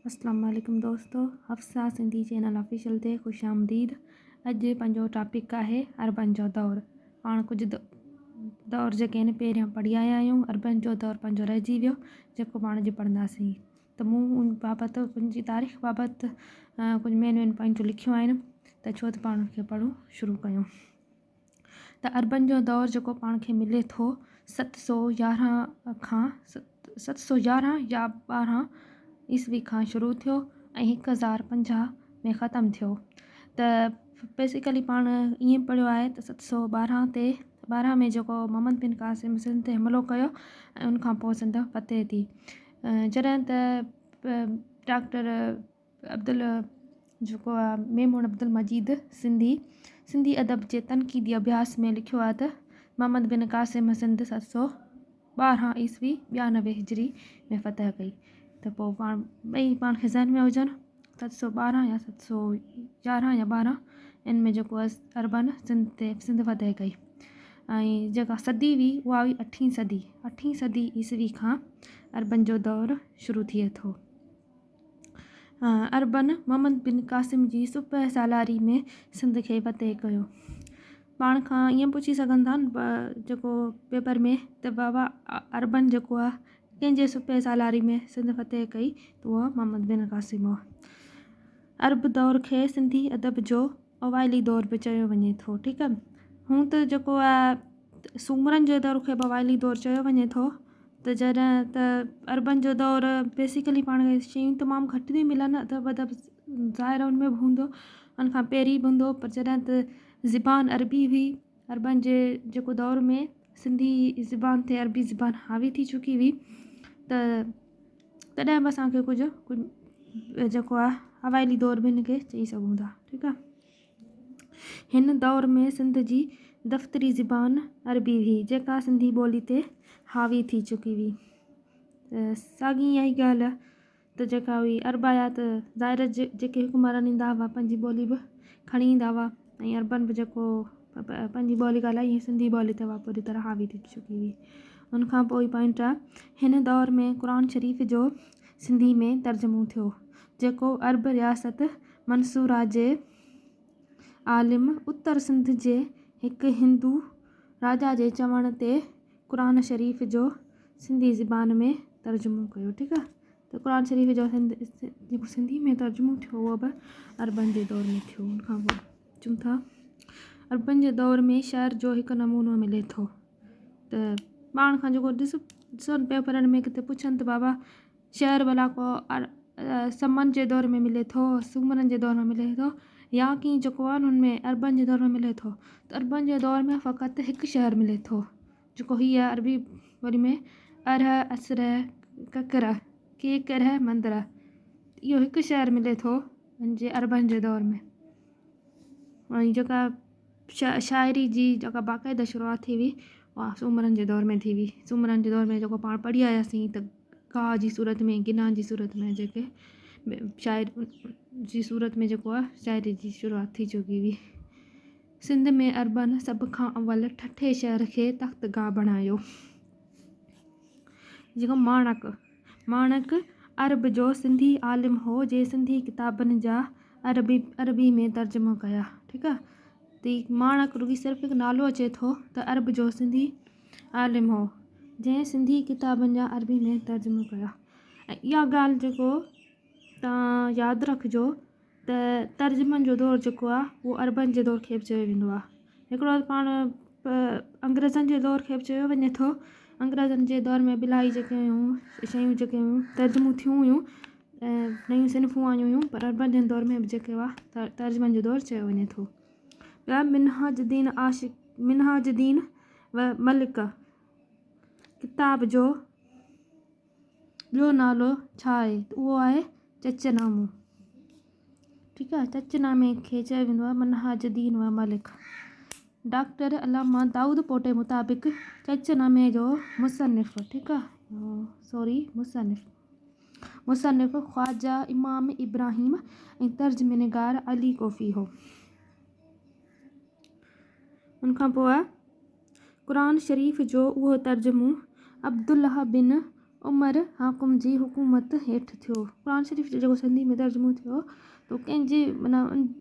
अस्सलाम वालेकुम दोस्तों, हफ्सा सिंधी चैनल ऑफिशियल ते ख़ुश आमदीद। अॼु पंहिंजो टॉपिक आहे अरबन जो दौरु। पाण कुझु दौर जेके आहिनि पहिरियां पढ़ी आया आहियूं। अरबन जो दौरु पंहिंजो रहिजी वियो, जेको पाण अॼु पढ़ंदासीं। त मूं उन बाबति उनजी तारीख़ बाबति कुझु मेन पॉइंटूं लिखियूं आहिनि, त छो त पाण खे पढ़ूं शुरू कयूं। त अरबन जो दौरु जेको पाण खे मिले थो 711 खां 711 या 12 ईस्वी खां शुरू थियो ऐं 1050 में ख़तमु थियो। त बेसिकली पाण ईअं पढ़ियो आहे त 712 में जेको मोहम्मद बिन क़ासिम सिंध ते हमलो कयो ऐं उनखां पोइ सिंध फतेह थी। जॾहिं त डॉक्टर अब्दुल जेको आहे मेमून अब्दुल मजीद सिंधी अदब जे तनक़ीदी अभ्यास में लिखियो आहे त मोहम्मद बिन क़ासिम सिंध 712 ईस्वी 92 हिजरी में फतह कई। त पोइ ॿई पाण खे ज़हन में हुजनि 712 या 711 या 12 इन में जेको आहे अरबन सिंध फतह कई। ऐं जेका सदी हुई उहा हुई 8वीं सदी ईस्वी खां अरबन जो दौरु शुरू थिए थो। अरबन मोहम्मद बिन क़ासिम जी सुबह सालारी में सिंध खे फतह कयो। पाण खां ईअं पुछी सघनि था जेको पेपर में त बाबा अरबन जेको आहे कंहिंजे सुबह सालारी में सिंध फतह कई, त उहा मोहम्मद बिन क़ासिम हुआ। अरब दौर खे सिंधी अदब जो अवाइली दौरु बि चयो वञे थो। ठीकु आहे, हूं त जेको आहे सूमरनि जे दौर खे बि अवाइली दौरु चयो वञे थो। त जॾहिं त अरबन जो दौरु बेसिकली पाण खे शयूं तमामु घटि थी मिलनि, अदब ज़ाहिर उन में बि हूंदो, उन खां पहिरीं बि हूंदो, पर जॾहिं त ज़बान अरबी हुई अरबन जे जेको दौर में सिंधी ज़बान ते अरबी ज़बान हावी थी चुकी हुई, त तॾहिं बि असांखे कुझु जेको आहे अवाइली दौरु बि हिनखे चई सघूं था। ठीकु आहे, हिन दौर में सिंध जी दफ़्तरी ज़बान अरबी हुई, जेका सिंधी ॿोली ते हावी थी चुकी हुई। त साॻी इहा ई ॻाल्हि आहे त जेका हुई अरबायात ज़ाहिर जेके हुकुमरान ईंदा हुआ पंहिंजी ॿोली बि खणी ईंदा हुआ, ऐं अरबन बि जेको पंहिंजी ॿोली ॻाल्हाई सिंधी ॿोली ते उहा पूरी तरह हावी थी चुकी हुई। उनखां पोइ पॉइंट आहे हिन दौर में क़ुरान शरीफ़ जो सिंधी में तर्जुमो थियो, जेको अरब रियासत मंसूरा जे आलिम उत्तर सिंध जे हिकु हिंदू राजा जे चवण ते क़ुरान शरीफ़ जो सिंधी ज़बान में तर्जुमो कयो। ठीकु आहे, त क़ुरान शरीफ़ जो जेको सिंधी में तर्जुमो थियो उहो बि अरबन जे दौर में थियो। उनखां पोइ चऊं था अरबन जे दौर में शहर जो हिकु नमूनो मिले थो। त पाण खां जेको ॾिसो पेपरनि में किथे पुछनि त बाबा शहर भला को समन जे दौर में मिले थो, सूमरनि जे दौर में मिले थो, या कि जेको आहे हुन में अरबन जे दौर में मिले थो। त अरबन जे दौर में फ़क़ति हिकु शहर मिले थो, जेको हीअ आहे अरबी ॿोली में अरह असरह ककर के करह मंदर। इहो हिकु शहर मिले थो हिनजे अरबन जे दौर में। ऐं जेका शाइरी जी जेका बाक़ाइदा शुरूआत थी हुई उहा सूमरनि जे दौर में थी हुई। सूमरनि जे दौर में जेको पाण पढ़ी आयासीं त गा जी सूरत में गिना जी सूरत में जेके शाइर जी सूरत में जेको आहे शाइरी जी शुरूआत थी चुकी हुई। सिंध में अरबन सभ खां अवल ठठे शहर खे तख़्तगाह बणायो, जेको माणक अरब जो सिंधी आलिम हो, जे सिंधी किताबनि जा अरबी में तर्जुमो कया। ठीकु आहे, त माणक रुॻी सिर्फ़ु हिकु नालो अचे थो त अरब जो सिंधी आलिम हो, जंहिं सिंधी किताबनि जा अरबी में तर्जुमो कया। ऐं इहा ॻाल्हि जेको तव्हां यादि रखिजो त तर्जुमनि जो दौरु जेको आहे उहो अरबन जे दौर खे बि चयो वेंदो आहे। हिकिड़ो पाण अंग्रेज़नि जे दौर खे बि चयो वञे थो। अंग्रेज़नि जे दौर में इलाही जेके हुयूं शयूं जेके हुयूं तर्जुमो थियूं हुयूं ऐं नयूं सिनफ़ूं आयूं हुयूं, पर अरबन जे दौर में बि जेके हुआ तर्जुमनि जो दौरु चयो वञे थो। ॿिया मिनहाजुद्दीन व मलिक किताब जो ॿियो नालो छा आहे, त उहो आहे चचनामो। ठीकु आहे, चचनामे खे चयो वेंदो आहे मिनहाजुद्दीन व मलिक। डॉक्टर अलामा दाऊद पोटे मुताबिक़ चचनामे जो मुसनिफ़ मुसनिफ़ ख्वाजा इमाम इब्राहिम ऐं तर्जुमेनिगार अली कोफ़ी हो। उनखां पोइ क़ुरान शरीफ़ जो उहो तर्जुमो अब्दुल्लाह बिन उमर हाकुम जी हुकूमत हेठि थियो। क़ुरान शरीफ़ जो जेको सिंधी में तर्जुमो थियो त कंहिंजी माना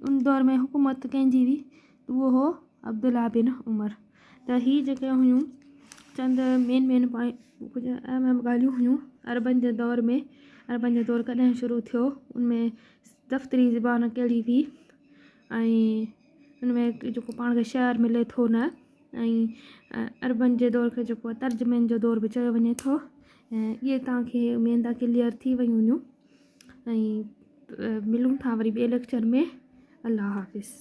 उन दौर में हुकूमत कंहिंजी हुई त उहो हो अब्दुल्ला बिन उमर। त हीअ जेके हुयूं चंद मेन कुझु अहम ॻाल्हियूं हुयूं अरबनि जे दौर में। अरबनि जो दौर कॾहिं शुरू थियो, उनमें दफ़्तरी ज़बान कहिड़ी हुई ऐं उनमें जेको पाण खे शहर मिले थो न, ऐं अरबनि जे दौर खे जेको आहे तर्जुमनि जो दौर बि चयो वञे थो। ऐं इहे तव्हांखे उमेद आहे क्लियर थी वियूं हुयूं। ऐं मिलूं था वरी ॿिए लेक्चर में। अल्लाह हाफ़िज़।